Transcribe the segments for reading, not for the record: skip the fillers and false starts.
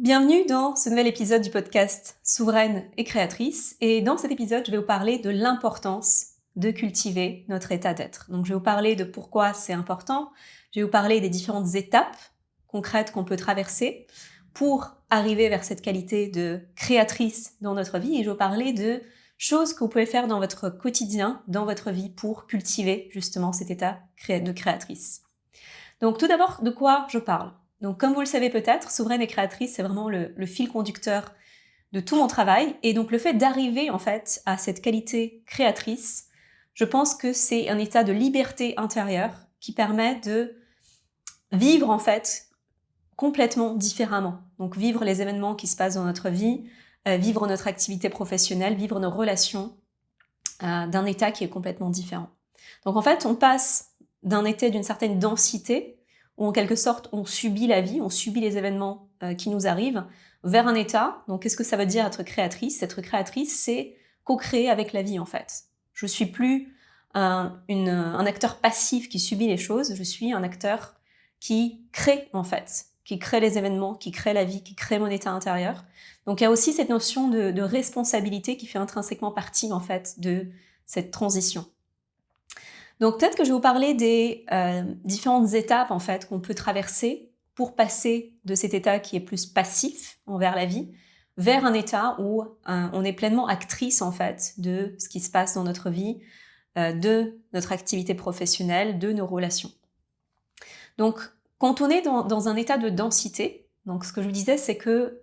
Bienvenue dans ce nouvel épisode du podcast Souveraine et créatrice. Et dans cet épisode, je vais vous parler de l'importance de cultiver notre état d'être. Donc je vais vous parler de pourquoi c'est important, je vais vous parler des différentes étapes concrètes qu'on peut traverser pour arriver vers cette qualité de créatrice dans notre vie. Et je vais vous parler de choses que vous pouvez faire dans votre quotidien, dans votre vie, pour cultiver justement cet état de créatrice. Donc tout d'abord, de quoi je parle ? Donc comme vous le savez peut-être, Souveraine et créatrice, c'est vraiment le fil conducteur de tout mon travail. Et donc le fait d'arriver en fait à cette qualité créatrice, je pense que c'est un état de liberté intérieure qui permet de vivre en fait complètement différemment. Donc vivre les événements qui se passent dans notre vie, vivre notre activité professionnelle, vivre nos relations d'un état qui est complètement différent. Donc en fait, on passe d'un état d'une certaine densité, où en quelque sorte on subit la vie, on subit les événements qui nous arrivent, vers un état. Donc qu'est-ce que ça veut dire être créatrice ? Être créatrice, c'est co-créer avec la vie en fait. Je suis plus un acteur passif qui subit les choses, je suis un acteur qui crée en fait, qui crée les événements, qui crée la vie, qui crée mon état intérieur. Donc il y a aussi cette notion de responsabilité qui fait intrinsèquement partie en fait de cette transition. Donc peut-être que je vais vous parler des différentes étapes en fait qu'on peut traverser pour passer de cet état qui est plus passif envers la vie vers un état où on est pleinement actrice en fait de ce qui se passe dans notre vie, de notre activité professionnelle, de nos relations. Donc quand on est dans un état de densité, donc ce que je vous disais c'est que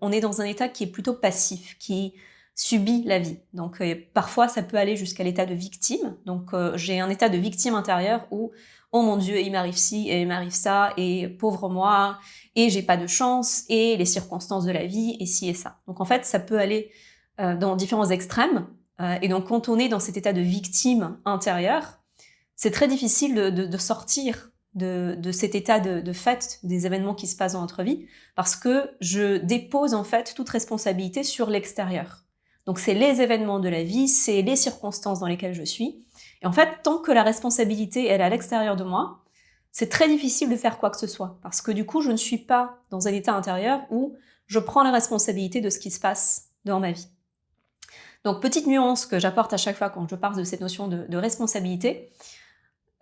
on est dans un état qui est plutôt passif, qui subit la vie. Donc parfois ça peut aller jusqu'à l'état de victime. Donc j'ai un état de victime intérieure où oh mon Dieu, il m'arrive ci et il m'arrive ça et pauvre moi et j'ai pas de chance et les circonstances de la vie et ci et ça. Donc en fait ça peut aller dans différents extrêmes et donc quand on est dans cet état de victime intérieure, c'est très difficile de sortir de cet état de fait des événements qui se passent dans notre vie parce que je dépose en fait toute responsabilité sur l'extérieur. Donc c'est les événements de la vie, c'est les circonstances dans lesquelles je suis. Et en fait, tant que la responsabilité elle est à l'extérieur de moi, c'est très difficile de faire quoi que ce soit. Parce que du coup, je ne suis pas dans un état intérieur où je prends la responsabilité de ce qui se passe dans ma vie. Donc petite nuance que j'apporte à chaque fois quand je parle de cette notion de responsabilité.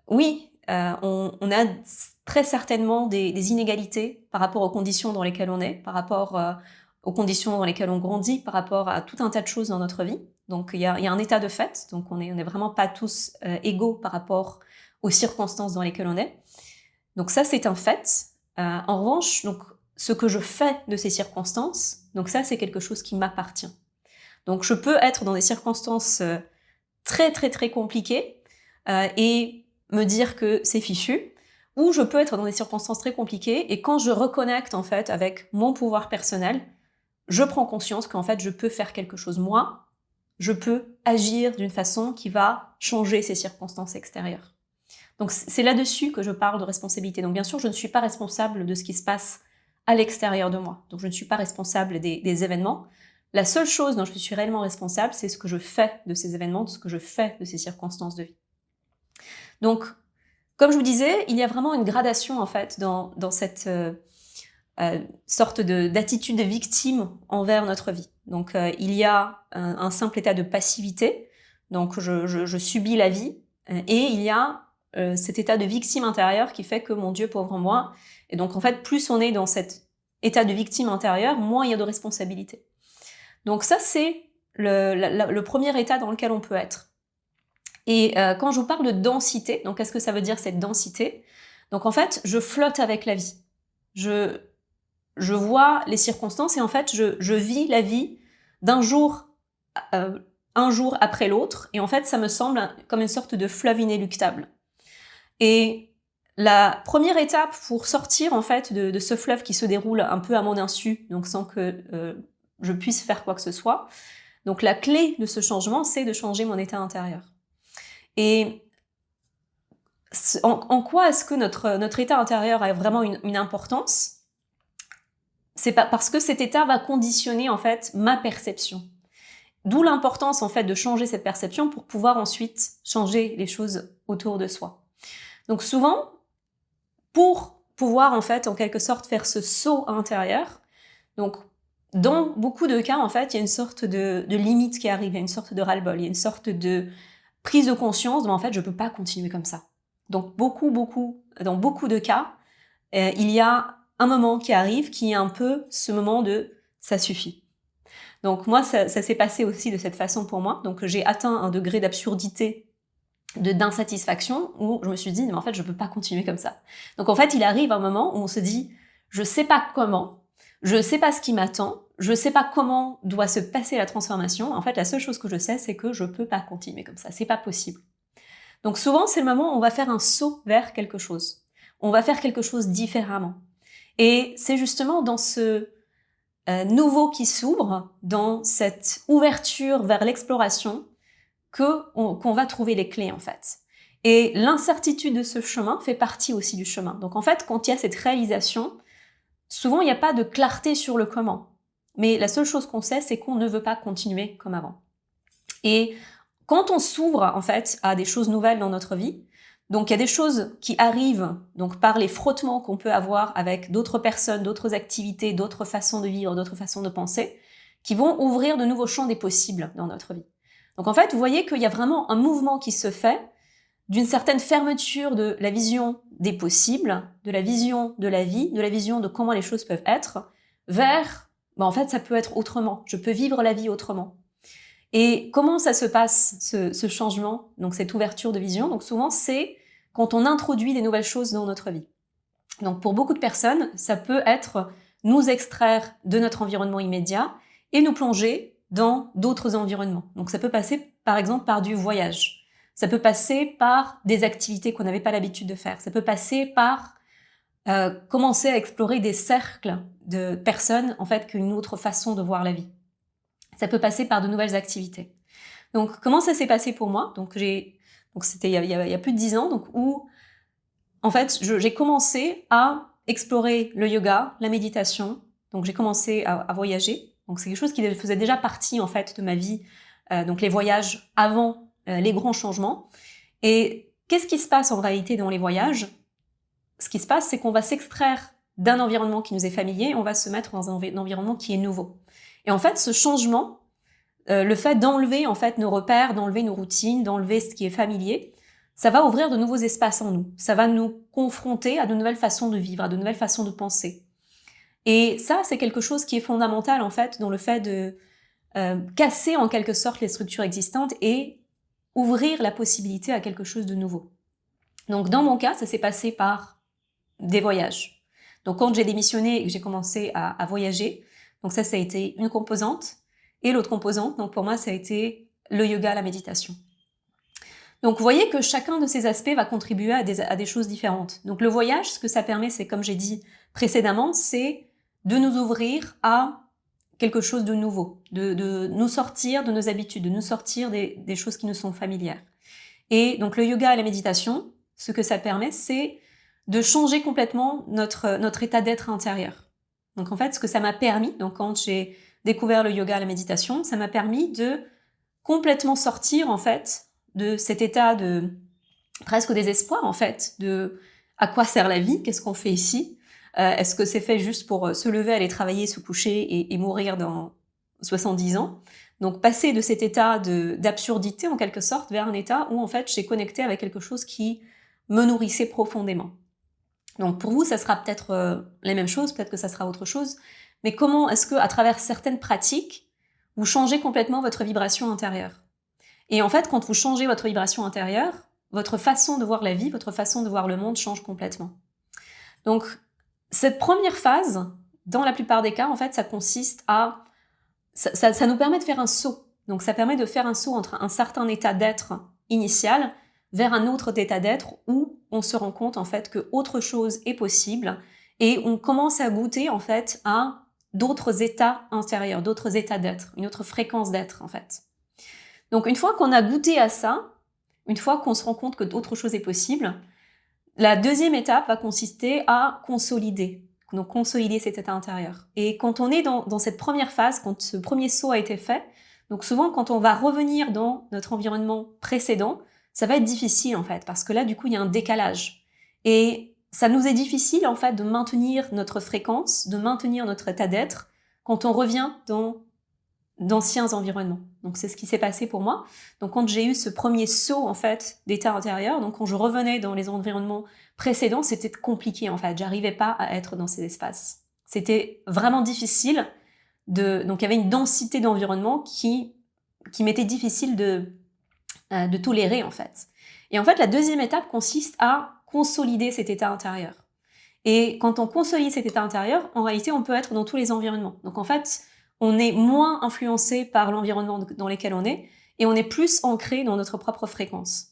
Oui, on a très certainement des inégalités par rapport aux conditions dans lesquelles on est, par rapport aux conditions dans lesquelles on grandit, par rapport à tout un tas de choses dans notre vie. Donc il y a un état de fait, donc on est vraiment pas tous égaux par rapport aux circonstances dans lesquelles on est. Donc ça c'est un fait. En revanche, donc ce que je fais de ces circonstances, donc ça c'est quelque chose qui m'appartient. Donc je peux être dans des circonstances très très très compliquées et me dire que c'est fichu, ou je peux être dans des circonstances très compliquées et quand je reconnecte en fait avec mon pouvoir personnel, je prends conscience qu'en fait je peux faire quelque chose. Moi, je peux agir d'une façon qui va changer ces circonstances extérieures. Donc c'est là-dessus que je parle de responsabilité. Donc bien sûr, je ne suis pas responsable de ce qui se passe à l'extérieur de moi. Donc je ne suis pas responsable des événements. La seule chose dont je suis réellement responsable, c'est ce que je fais de ces événements, de ce que je fais de ces circonstances de vie. Donc, comme je vous disais, il y a vraiment une gradation en fait dans cette sorte d'attitude de victime envers notre vie. Donc il y a un simple état de passivité, donc je subis la vie, et il y a cet état de victime intérieure qui fait que mon Dieu, pauvre moi. Et donc en fait, plus on est dans cet état de victime intérieure, moins il y a de responsabilité. Donc ça c'est le premier état dans lequel on peut être. Et quand je vous parle de densité, donc qu'est-ce que ça veut dire cette densité ? Donc en fait, je flotte avec la vie. Je vois les circonstances et en fait, je vis la vie d'un jour, un jour après l'autre. Et en fait, ça me semble comme une sorte de fleuve inéluctable. Et la première étape pour sortir en fait de ce fleuve qui se déroule un peu à mon insu, donc sans que je puisse faire quoi que ce soit. Donc la clé de ce changement, c'est de changer mon état intérieur. Et en quoi est-ce que notre état intérieur a vraiment une importance ? C'est parce que cet état va conditionner en fait ma perception. D'où l'importance en fait de changer cette perception pour pouvoir ensuite changer les choses autour de soi. Donc souvent, pour pouvoir en fait en quelque sorte faire ce saut intérieur, Donc, dans beaucoup de cas, en fait, il y a une sorte de limite qui arrive, il y a une sorte de ras-le-bol, il y a une sorte de prise de conscience de, en fait, je peux pas continuer comme ça. Donc, dans beaucoup de cas, il y a un moment qui arrive qui est un peu ce moment de « ça suffit ». Donc moi, ça s'est passé aussi de cette façon pour moi. Donc j'ai atteint un degré d'absurdité, d'insatisfaction, où je me suis dit, mais en fait, je peux pas continuer comme ça. Donc en fait, il arrive un moment où on se dit, je sais pas comment, je sais pas ce qui m'attend, je sais pas comment doit se passer la transformation. En fait, la seule chose que je sais, c'est que je peux pas continuer comme ça, c'est pas possible. Donc souvent, c'est le moment où on va faire un saut vers quelque chose. On va faire quelque chose différemment. Et c'est justement dans ce nouveau qui s'ouvre, dans cette ouverture vers l'exploration, qu'on va trouver les clés, en fait. Et l'incertitude de ce chemin fait partie aussi du chemin. Donc en fait, quand il y a cette réalisation, souvent il n'y a pas de clarté sur le comment. Mais la seule chose qu'on sait, c'est qu'on ne veut pas continuer comme avant. Et quand on s'ouvre, en fait, à des choses nouvelles dans notre vie, donc il y a des choses qui arrivent donc par les frottements qu'on peut avoir avec d'autres personnes, d'autres activités, d'autres façons de vivre, d'autres façons de penser, qui vont ouvrir de nouveaux champs des possibles dans notre vie. Donc en fait, vous voyez qu'il y a vraiment un mouvement qui se fait d'une certaine fermeture de la vision des possibles, de la vision de la vie, de la vision de comment les choses peuvent être, vers, en fait, ça peut être autrement. Je peux vivre la vie autrement. Et comment ça se passe, ce changement, donc cette ouverture de vision? Donc souvent, c'est quand on introduit des nouvelles choses dans notre vie. Donc pour beaucoup de personnes, ça peut être nous extraire de notre environnement immédiat et nous plonger dans d'autres environnements. Donc ça peut passer par exemple par du voyage. Ça peut passer par des activités qu'on n'avait pas l'habitude de faire. Ça peut passer par commencer à explorer des cercles de personnes en fait qui ont une autre façon de voir la vie. Ça peut passer par de nouvelles activités. Donc, comment ça s'est passé pour moi? Donc, c'était il y a plus de 10 ans, donc où, en fait, j'ai commencé à explorer le yoga, la méditation. Donc, j'ai commencé à voyager. Donc, c'est quelque chose qui faisait déjà partie, en fait, de ma vie. Donc, les voyages avant les grands changements. Et qu'est-ce qui se passe en réalité dans les voyages? Ce qui se passe, c'est qu'on va s'extraire d'un environnement qui nous est familier et on va se mettre dans un environnement qui est nouveau. Et en fait, ce changement, le fait d'enlever en fait nos repères, d'enlever nos routines, d'enlever ce qui est familier, ça va ouvrir de nouveaux espaces en nous. Ça va nous confronter à de nouvelles façons de vivre, à de nouvelles façons de penser. Et ça, c'est quelque chose qui est fondamental en fait dans le fait de casser en quelque sorte les structures existantes et ouvrir la possibilité à quelque chose de nouveau. Donc dans mon cas, ça s'est passé par des voyages. Donc quand j'ai démissionné et que j'ai commencé à voyager, donc ça a été une composante. Et l'autre composante, donc pour moi, ça a été le yoga, la méditation. Donc vous voyez que chacun de ces aspects va contribuer à des choses différentes. Donc le voyage, ce que ça permet, c'est comme j'ai dit précédemment, c'est de nous ouvrir à quelque chose de nouveau, de nous sortir de nos habitudes, de nous sortir des choses qui nous sont familières. Et donc le yoga et la méditation, ce que ça permet, c'est de changer complètement notre état d'être intérieur. Donc en fait, ce que ça m'a permis, donc quand j'ai découvert le yoga, la méditation, ça m'a permis de complètement sortir en fait de cet état de presque désespoir en fait, de à quoi sert la vie, qu'est-ce qu'on fait ici, est-ce que c'est fait juste pour se lever, aller travailler, se coucher et mourir dans 70 ans. Donc passer de cet état d'absurdité en quelque sorte vers un état où en fait j'ai connecté avec quelque chose qui me nourrissait profondément. Donc pour vous, ça sera peut-être les mêmes choses, peut-être que ça sera autre chose, mais comment est-ce que à travers certaines pratiques, vous changez complètement votre vibration intérieure? Et en fait, quand vous changez votre vibration intérieure, votre façon de voir la vie, votre façon de voir le monde change complètement. Donc cette première phase, dans la plupart des cas, en fait, ça consiste à ça nous permet de faire un saut. Donc ça permet de faire un saut entre un certain état d'être initial vers un autre état d'être où on se rend compte en fait que autre chose est possible et on commence à goûter en fait à d'autres états intérieurs, d'autres états d'être, une autre fréquence d'être en fait. Donc une fois qu'on a goûté à ça, une fois qu'on se rend compte que d'autres choses est possible, la deuxième étape va consister à consolider. Donc consolider cet état intérieur. Et quand on est dans cette première phase, quand ce premier saut a été fait, donc souvent quand on va revenir dans notre environnement précédent, ça va être difficile en fait, parce que là du coup il y a un décalage. Et ça nous est difficile en fait de maintenir notre fréquence, de maintenir notre état d'être, quand on revient dans d'anciens environnements. Donc c'est ce qui s'est passé pour moi. Donc quand j'ai eu ce premier saut en fait d'état intérieur, donc quand je revenais dans les environnements précédents, c'était compliqué en fait. J'arrivais pas à être dans ces espaces. C'était vraiment difficile donc il y avait une densité d'environnement qui m'était difficile de tolérer en fait. Et en fait la deuxième étape consiste à consolider cet état intérieur. Et quand on consolide cet état intérieur, en réalité on peut être dans tous les environnements. Donc en fait on est moins influencé par l'environnement dans lequel on est, et on est plus ancré dans notre propre fréquence.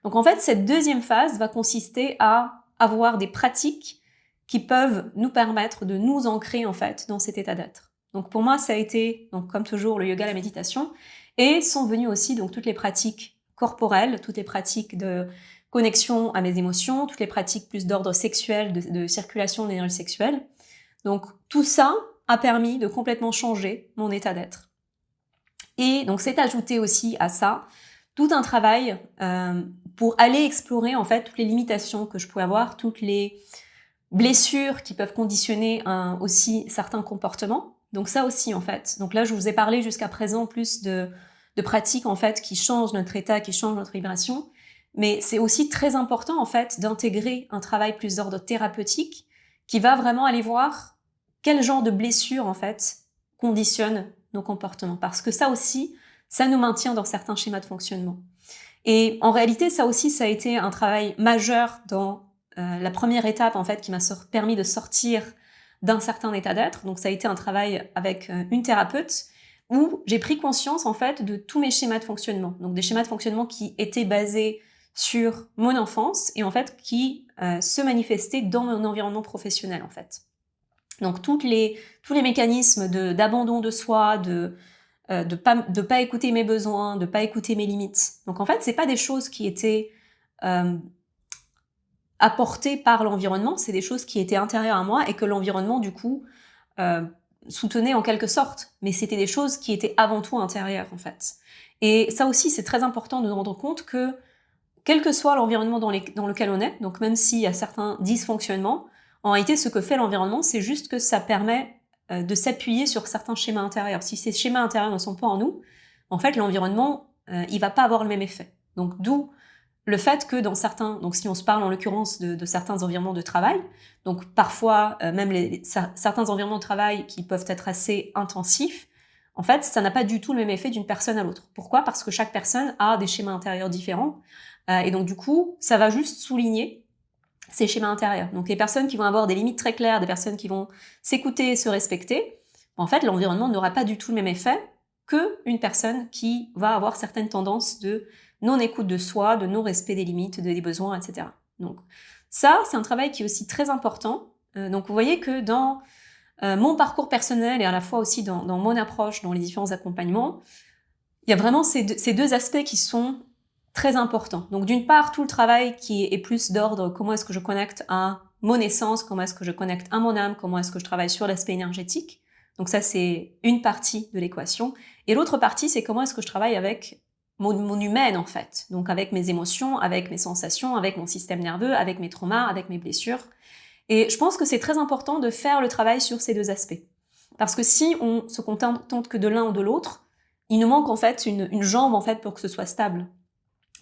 Donc en fait, cette deuxième phase va consister à avoir des pratiques qui peuvent nous permettre de nous ancrer en fait dans cet état d'être. Donc pour moi, ça a été, donc comme toujours, le yoga, la méditation, et sont venues aussi donc toutes les pratiques corporelles, toutes les pratiques de connexion à mes émotions, toutes les pratiques plus d'ordre sexuel, de circulation de l'énergie sexuelle. Donc tout ça a permis de complètement changer mon état d'être. Et donc c'est ajouté aussi à ça tout un travail pour aller explorer en fait toutes les limitations que je pouvais avoir, toutes les blessures qui peuvent conditionner aussi certains comportements. Donc ça aussi en fait. Donc là je vous ai parlé jusqu'à présent plus de pratiques en fait qui changent notre état, qui changent notre vibration. Mais c'est aussi très important en fait d'intégrer un travail plus d'ordre thérapeutique qui va vraiment aller voir quel genre de blessure, en fait, conditionne nos comportements. Parce que ça aussi, ça nous maintient dans certains schémas de fonctionnement. Et en réalité, ça aussi, ça a été un travail majeur dans la première étape, en fait, qui m'a permis de sortir d'un certain état d'être. Donc ça a été un travail avec une thérapeute où j'ai pris conscience, en fait, de tous mes schémas de fonctionnement. Donc des schémas de fonctionnement qui étaient basés sur mon enfance et, en fait, qui se manifestaient dans mon environnement professionnel, en fait. Donc tous les mécanismes d'abandon de soi, de pas écouter mes besoins, de pas écouter mes limites. Donc en fait, c'est pas des choses qui étaient apportées par l'environnement, c'est des choses qui étaient intérieures à moi et que l'environnement du coup soutenait en quelque sorte. Mais c'était des choses qui étaient avant tout intérieures en fait. Et ça aussi, c'est très important de nous rendre compte que quel que soit l'environnement dans lequel on est, donc même s'il y a certains dysfonctionnements, en réalité, ce que fait l'environnement, c'est juste que ça permet de s'appuyer sur certains schémas intérieurs. Si ces schémas intérieurs ne sont pas en nous, en fait, l'environnement, il va pas avoir le même effet. Donc, d'où le fait que dans certains, donc si on se parle en l'occurrence de certains environnements de travail, donc parfois même certains environnements de travail qui peuvent être assez intensifs, en fait, ça n'a pas du tout le même effet d'une personne à l'autre. Pourquoi ? Parce que chaque personne a des schémas intérieurs différents. Et donc, du coup, ça va juste souligner ces schémas intérieurs. Donc, les personnes qui vont avoir des limites très claires, des personnes qui vont s'écouter et se respecter, en fait, l'environnement n'aura pas du tout le même effet qu'une personne qui va avoir certaines tendances de non-écoute de soi, de non-respect des limites, des besoins, etc. Donc, ça, c'est un travail qui est aussi très important. Donc, vous voyez que dans mon parcours personnel et à la fois aussi dans mon approche, dans les différents accompagnements, il y a vraiment ces deux aspects qui sont très important. Donc d'une part, tout le travail qui est plus d'ordre, comment est-ce que je connecte à mon essence, comment est-ce que je connecte à mon âme, comment est-ce que je travaille sur l'aspect énergétique. Donc ça, c'est une partie de l'équation. Et l'autre partie, c'est comment est-ce que je travaille avec mon humaine, en fait. Donc avec mes émotions, avec mes sensations, avec mon système nerveux, avec mes traumas, avec mes blessures. Et je pense que c'est très important de faire le travail sur ces deux aspects. Parce que si on se contente que de l'un ou de l'autre, il nous manque en fait une jambe en fait pour que ce soit stable.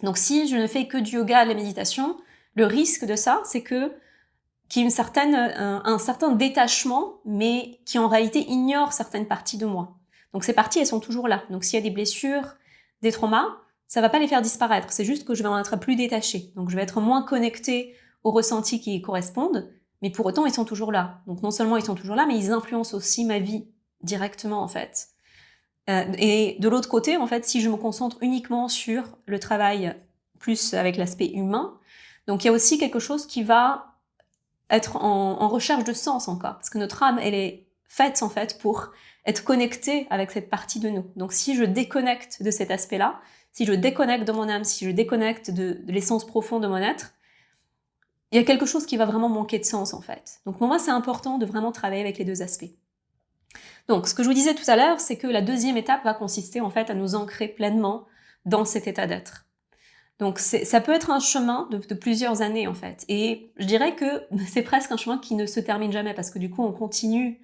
Donc si je ne fais que du yoga, de la méditation, le risque de ça, c'est qu'il y ait un certain détachement, mais qui en réalité ignore certaines parties de moi. Donc ces parties, elles sont toujours là. Donc s'il y a des blessures, des traumas, ça va pas les faire disparaître. C'est juste que je vais en être plus détachée. Donc je vais être moins connectée aux ressentis qui y correspondent, mais pour autant, ils sont toujours là. Donc non seulement ils sont toujours là, mais ils influencent aussi ma vie directement, en fait. Et de l'autre côté, en fait, si je me concentre uniquement sur le travail plus avec l'aspect humain, donc il y a aussi quelque chose qui va être en recherche de sens encore, parce que notre âme, elle est faite en fait pour être connectée avec cette partie de nous. Donc si je déconnecte de cet aspect-là, si je déconnecte de mon âme, si je déconnecte de l'essence profonde de mon être, il y a quelque chose qui va vraiment manquer de sens en fait. Donc pour moi, c'est important de vraiment travailler avec les deux aspects. Donc, ce que je vous disais tout à l'heure, c'est que la deuxième étape va consister en fait à nous ancrer pleinement dans cet état d'être. Donc, ça peut être un chemin de plusieurs années en fait. Et je dirais que c'est presque un chemin qui ne se termine jamais parce que du coup, on continue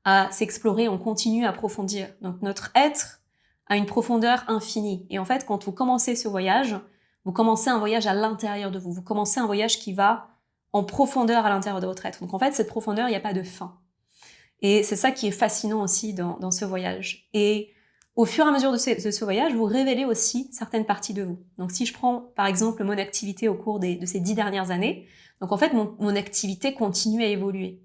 à s'explorer, on continue à approfondir. Donc notre être a une profondeur infinie. Et en fait, quand vous commencez ce voyage, vous commencez un voyage à l'intérieur de vous. Vous commencez un voyage qui va en profondeur à l'intérieur de votre être. Donc en fait, cette profondeur, il n'y a pas de fin. Et c'est ça qui est fascinant aussi dans ce voyage. Et au fur et à mesure de ce voyage, vous révélez aussi certaines parties de vous. Donc si je prends par exemple mon activité au cours de ces 10 dernières années, donc en fait mon activité continue à évoluer.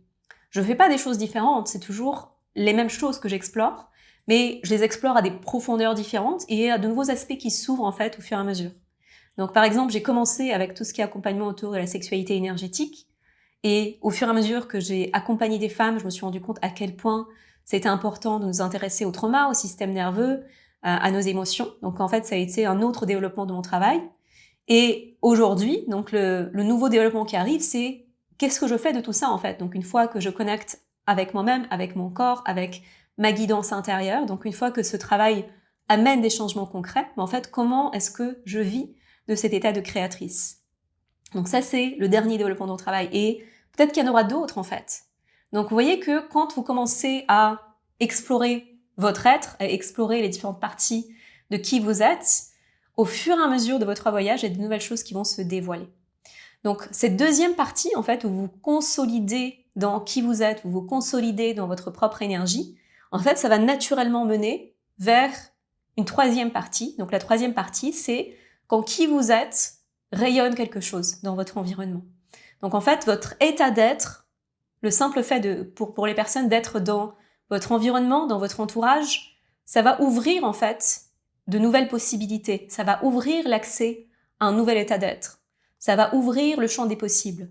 Je ne fais pas des choses différentes, c'est toujours les mêmes choses que j'explore, mais je les explore à des profondeurs différentes et à de nouveaux aspects qui s'ouvrent en fait au fur et à mesure. Donc par exemple, j'ai commencé avec tout ce qui est accompagnement autour de la sexualité énergétique, et au fur et à mesure que j'ai accompagné des femmes, je me suis rendu compte à quel point c'était important de nous intéresser au trauma, au système nerveux, à nos émotions. Donc en fait, ça a été un autre développement de mon travail. Et aujourd'hui, donc le nouveau développement qui arrive, c'est qu'est-ce que je fais de tout ça en fait. Donc une fois que je connecte avec moi-même, avec mon corps, avec ma guidance intérieure, donc une fois que ce travail amène des changements concrets, mais en fait, comment est-ce que je vis de cet état de créatrice? Donc ça, c'est le dernier développement de mon travail. Et peut-être qu'il y en aura d'autres en fait. Donc vous voyez que quand vous commencez à explorer votre être, à explorer les différentes parties de qui vous êtes, au fur et à mesure de votre voyage, il y a de nouvelles choses qui vont se dévoiler. Donc cette deuxième partie, en fait, où vous consolidez dans qui vous êtes, où vous consolidez dans votre propre énergie, en fait, ça va naturellement mener vers une troisième partie. Donc la troisième partie, c'est quand qui vous êtes rayonne quelque chose dans votre environnement. Donc en fait, votre état d'être, le simple fait pour les personnes d'être dans votre environnement, dans votre entourage, ça va ouvrir en fait de nouvelles possibilités. Ça va ouvrir l'accès à un nouvel état d'être. Ça va ouvrir le champ des possibles.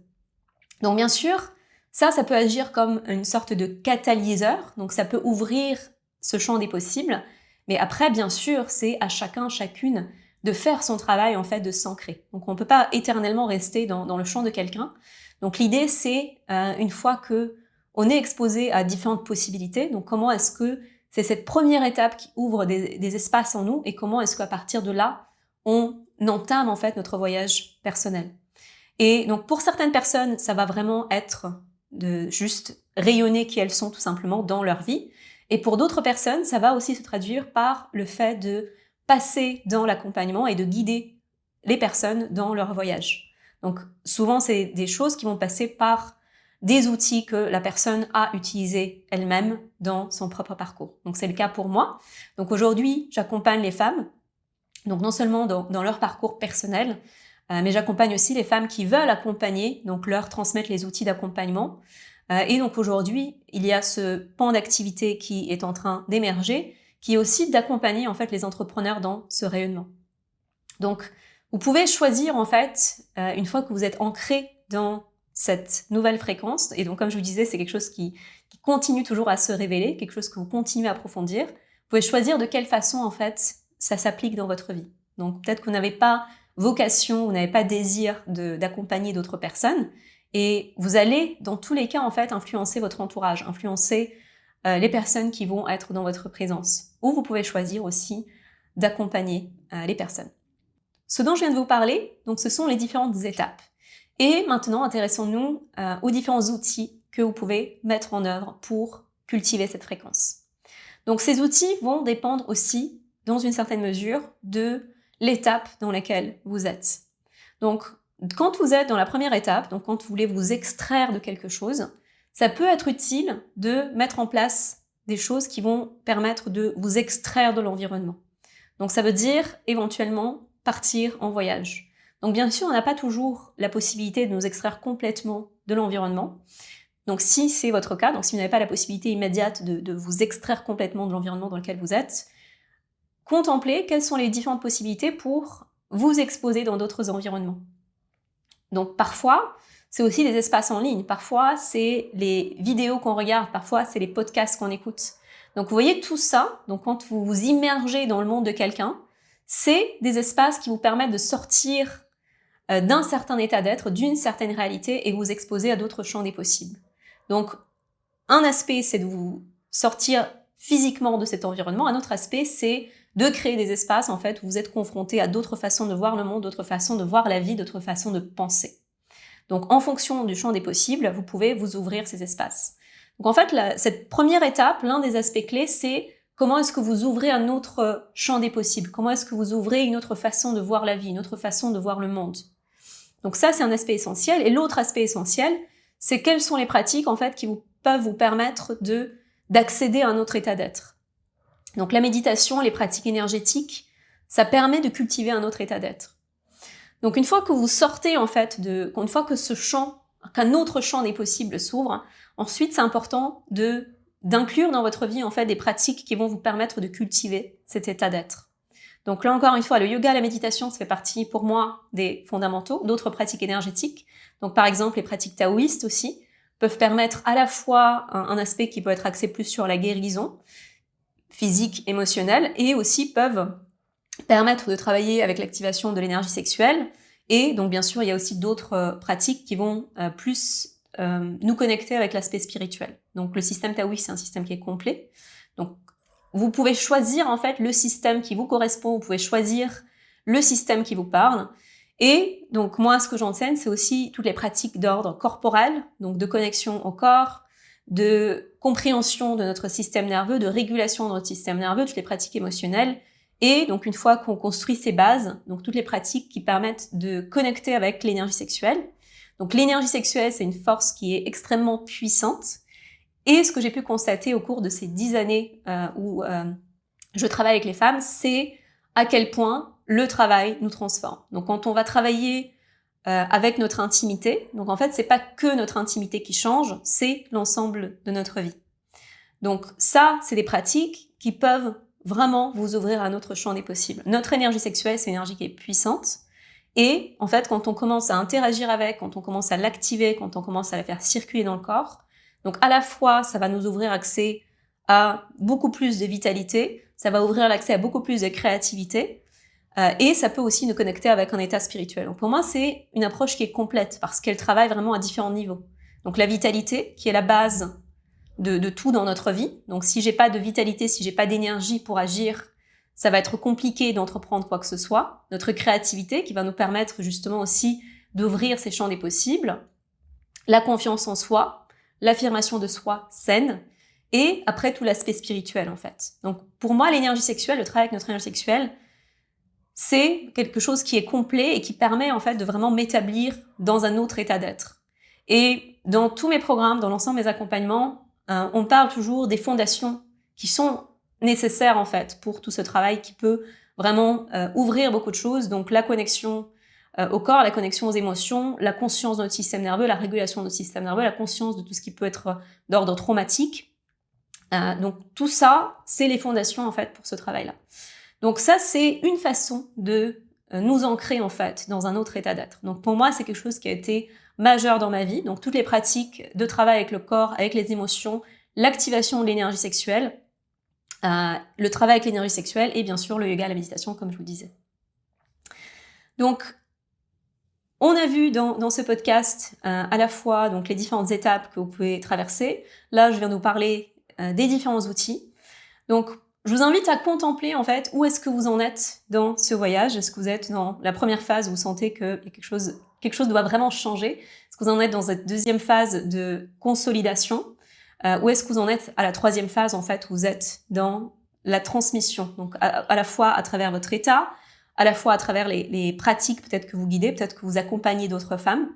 Donc bien sûr, ça peut agir comme une sorte de catalyseur. Donc ça peut ouvrir ce champ des possibles. Mais après, bien sûr, c'est à chacun, chacune de faire son travail, en fait, de s'ancrer. Donc on ne peut pas éternellement rester dans le champ de quelqu'un. Donc l'idée, c'est, une fois que on est exposé à différentes possibilités, donc comment est-ce que c'est cette première étape qui ouvre des espaces en nous et comment est-ce qu'à partir de là, on entame en fait notre voyage personnel. Et donc pour certaines personnes, ça va vraiment être de juste rayonner qui elles sont tout simplement dans leur vie. Et pour d'autres personnes, ça va aussi se traduire par le fait de passer dans l'accompagnement et de guider les personnes dans leur voyage. Donc souvent, c'est des choses qui vont passer par des outils que la personne a utilisés elle-même dans son propre parcours. Donc c'est le cas pour moi. Donc aujourd'hui, j'accompagne les femmes, donc non seulement dans leur parcours personnel, mais j'accompagne aussi les femmes qui veulent accompagner, donc leur transmettre les outils d'accompagnement. Et donc aujourd'hui, il y a ce pan d'activité qui est en train d'émerger, qui est aussi d'accompagner en fait les entrepreneurs dans ce rayonnement. Donc vous pouvez choisir en fait, une fois que vous êtes ancré dans cette nouvelle fréquence, et donc comme je vous disais, c'est quelque chose qui continue toujours à se révéler, quelque chose que vous continuez à approfondir, vous pouvez choisir de quelle façon en fait ça s'applique dans votre vie. Donc peut-être que vous n'avez pas vocation, vous n'avez pas désir d'accompagner d'autres personnes, et vous allez dans tous les cas en fait influencer votre entourage, influencer les personnes qui vont être dans votre présence. Ou vous pouvez choisir aussi d'accompagner les personnes. Ce dont je viens de vous parler, donc ce sont les différentes étapes. Et maintenant, intéressons-nous aux différents outils que vous pouvez mettre en œuvre pour cultiver cette fréquence. Donc ces outils vont dépendre aussi, dans une certaine mesure, de l'étape dans laquelle vous êtes. Donc quand vous êtes dans la première étape, donc quand vous voulez vous extraire de quelque chose, ça peut être utile de mettre en place des choses qui vont permettre de vous extraire de l'environnement. Donc ça veut dire éventuellement partir en voyage. Donc bien sûr, on n'a pas toujours la possibilité de nous extraire complètement de l'environnement. Donc si c'est votre cas, donc si vous n'avez pas la possibilité immédiate de vous extraire complètement de l'environnement dans lequel vous êtes, contemplez quelles sont les différentes possibilités pour vous exposer dans d'autres environnements. Donc parfois, c'est aussi des espaces en ligne, parfois c'est les vidéos qu'on regarde, parfois c'est les podcasts qu'on écoute. Donc vous voyez tout ça, donc quand vous vous immergez dans le monde de quelqu'un, c'est des espaces qui vous permettent de sortir d'un certain état d'être, d'une certaine réalité et vous exposer à d'autres champs des possibles. Donc un aspect, c'est de vous sortir physiquement de cet environnement, un autre aspect, c'est de créer des espaces en fait où vous êtes confronté à d'autres façons de voir le monde, d'autres façons de voir la vie, d'autres façons de penser. Donc en fonction du champ des possibles, vous pouvez vous ouvrir ces espaces. Donc en fait, cette première étape, l'un des aspects clés, c'est comment est-ce que vous ouvrez un autre champ des possibles? Comment est-ce que vous ouvrez une autre façon de voir la vie, une autre façon de voir le monde? Donc ça, c'est un aspect essentiel. Et l'autre aspect essentiel, c'est quelles sont les pratiques, en fait, qui peuvent vous permettre d'accéder à un autre état d'être. Donc la méditation, les pratiques énergétiques, ça permet de cultiver un autre état d'être. Donc une fois que vous sortez, en fait, une fois que qu'un autre champ des possibles s'ouvre, ensuite, c'est important d'inclure dans votre vie, en fait, des pratiques qui vont vous permettre de cultiver cet état d'être. Donc là, encore une fois, le yoga, la méditation, ça fait partie, pour moi, des fondamentaux. D'autres pratiques énergétiques, donc par exemple, les pratiques taoïstes aussi, peuvent permettre à la fois un aspect qui peut être axé plus sur la guérison physique, émotionnelle, et aussi peuvent permettre de travailler avec l'activation de l'énergie sexuelle. Et donc, bien sûr, il y a aussi d'autres pratiques qui vont plus nous connecter avec l'aspect spirituel. Donc, le système taoïste, c'est un système qui est complet. Donc, vous pouvez choisir, en fait, le système qui vous correspond. Vous pouvez choisir le système qui vous parle. Et donc, moi, ce que j'enseigne, c'est aussi toutes les pratiques d'ordre corporel, donc de connexion au corps, de compréhension de notre système nerveux, de régulation de notre système nerveux, toutes les pratiques émotionnelles. Et donc, une fois qu'on construit ces bases, donc toutes les pratiques qui permettent de connecter avec l'énergie sexuelle. Donc, l'énergie sexuelle, c'est une force qui est extrêmement puissante. Et ce que j'ai pu constater au cours de ces 10 années où je travaille avec les femmes, c'est à quel point le travail nous transforme. Donc, quand on va travailler avec notre intimité, donc en fait, c'est pas que notre intimité qui change, c'est l'ensemble de notre vie. Donc, ça, c'est des pratiques qui peuvent vraiment vous ouvrir à un autre champ des possibles. Notre énergie sexuelle, c'est une énergie qui est puissante. Et en fait, quand on commence à interagir avec, quand on commence à l'activer, quand on commence à la faire circuler dans le corps, donc à la fois, ça va nous ouvrir accès à beaucoup plus de vitalité, ça va ouvrir l'accès à beaucoup plus de créativité, et ça peut aussi nous connecter avec un état spirituel. Donc pour moi, c'est une approche qui est complète, parce qu'elle travaille vraiment à différents niveaux. Donc la vitalité, qui est la base de tout dans notre vie. Donc si j'ai pas de vitalité, si j'ai pas d'énergie pour agir, ça va être compliqué d'entreprendre quoi que ce soit. Notre créativité, qui va nous permettre justement aussi d'ouvrir ces champs des possibles. La confiance en soi, l'affirmation de soi saine, et après tout l'aspect spirituel en fait. Donc pour moi, l'énergie sexuelle, le travail avec notre énergie sexuelle, c'est quelque chose qui est complet et qui permet en fait de vraiment m'établir dans un autre état d'être. Et dans tous mes programmes, dans l'ensemble de mes accompagnements, on parle toujours des fondations qui sont nécessaires en fait pour tout ce travail qui peut vraiment ouvrir beaucoup de choses. Donc la connexion au corps, la connexion aux émotions, la conscience de notre système nerveux, la régulation de notre système nerveux, la conscience de tout ce qui peut être d'ordre traumatique. Donc tout ça, c'est les fondations en fait pour ce travail-là. Donc ça, c'est une façon de nous ancrer en fait dans un autre état d'être. Donc pour moi, c'est quelque chose qui a été majeur dans ma vie. Donc toutes les pratiques de travail avec le corps, avec les émotions, l'activation de l'énergie sexuelle, le travail avec l'énergie sexuelle et bien sûr le yoga, la méditation, comme je vous disais. Donc on a vu dans ce podcast à la fois donc les différentes étapes que vous pouvez traverser. Là, je viens de vous parler des différents outils. Donc je vous invite à contempler en fait où est-ce que vous en êtes dans ce voyage. Est-ce que vous êtes dans la première phase où vous sentez que quelque chose doit vraiment changer? Est-ce que vous en êtes dans cette deuxième phase de consolidation? Ou est-ce que vous en êtes à la troisième phase en fait où vous êtes dans la transmission? Donc à la fois à travers votre état, à la fois à travers les pratiques peut-être que vous guidez, peut-être que vous accompagnez d'autres femmes.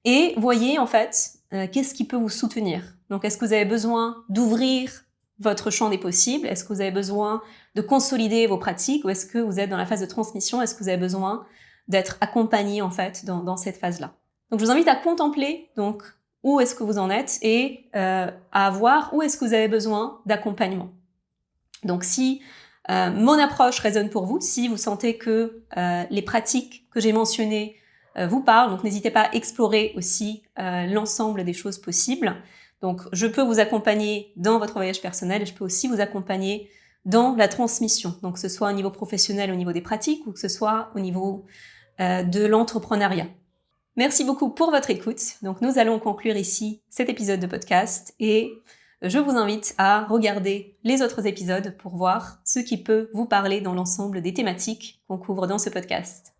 Et voyez en fait qu'est-ce qui peut vous soutenir. Donc est-ce que vous avez besoin d'ouvrir votre champ des possibles? Est-ce que vous avez besoin de consolider vos pratiques? Ou est-ce que vous êtes dans la phase de transmission? Est-ce que vous avez besoin d'être accompagné en fait dans cette phase-là? Donc je vous invite à contempler donc où est-ce que vous en êtes et à voir où est-ce que vous avez besoin d'accompagnement. Donc si mon approche résonne pour vous, si vous sentez que les pratiques que j'ai mentionnées vous parlent, donc n'hésitez pas à explorer aussi l'ensemble des choses possibles. Donc, je peux vous accompagner dans votre voyage personnel et je peux aussi vous accompagner dans la transmission. Donc, que ce soit au niveau professionnel, au niveau des pratiques ou que ce soit au niveau de l'entrepreneuriat. Merci beaucoup pour votre écoute. Donc, nous allons conclure ici cet épisode de podcast et je vous invite à regarder les autres épisodes pour voir ce qui peut vous parler dans l'ensemble des thématiques qu'on couvre dans ce podcast.